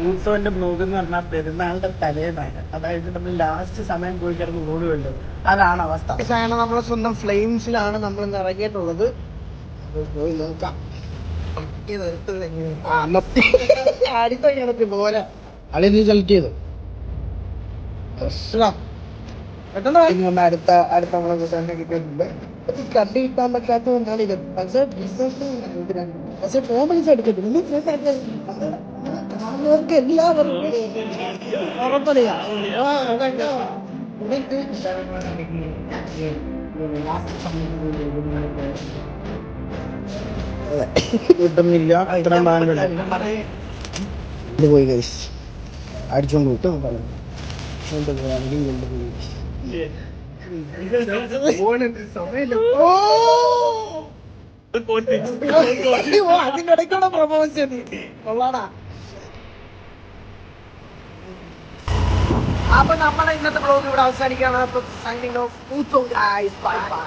ഉത്സവന്റെ blog എന്ന് പറഞ്ഞാൽ പെരുന്നാളിന്റെ തലേന്നാണ്. അതായത് നമ്മൾ ലാസ്റ്റ് സമയം പോയി കിടന്ന് ഓടുമല്ലോ, അതാണ് അവസ്ഥ. നമ്മളെ സ്വന്തം ഫ്ലെയിംസിലാണ് നമ്മൾ ഇന്ന് ഇറങ്ങിയിട്ടുള്ളത്. പോയി നോക്കാം പോലെ അളി നീ സെലക്ട് ചെയ്തു. അടുത്ത നമ്മളെ തന്നെ കിട്ടിയിട്ടുണ്ട്. കണ്ടി കിട്ടാൻ പറ്റാത്ത കൊണ്ടാണ് ഇത്. പക്ഷെ കോമഡീസ് എടുത്തിട്ടുണ്ട്. എല്ലാവർക്കും ഉറപ്പറിയാം. കിട്ടുന്നില്ല. ഇത്രയും ഇത് പോയി ഗൈസ് അടിച്ചോണ്ട് കിട്ടും. അതിനിടയ്ക്കുള്ള പ്രൊമോഷൻ കൊള്ളാടാ. അപ്പൊ നമ്മളെ ഇന്നത്തെ ബ്ലോഗ് ഇവിടെ അവസാനിക്കാണ്. അപ്പൊ സൈനിങ് ഓഫ്. Bye bye.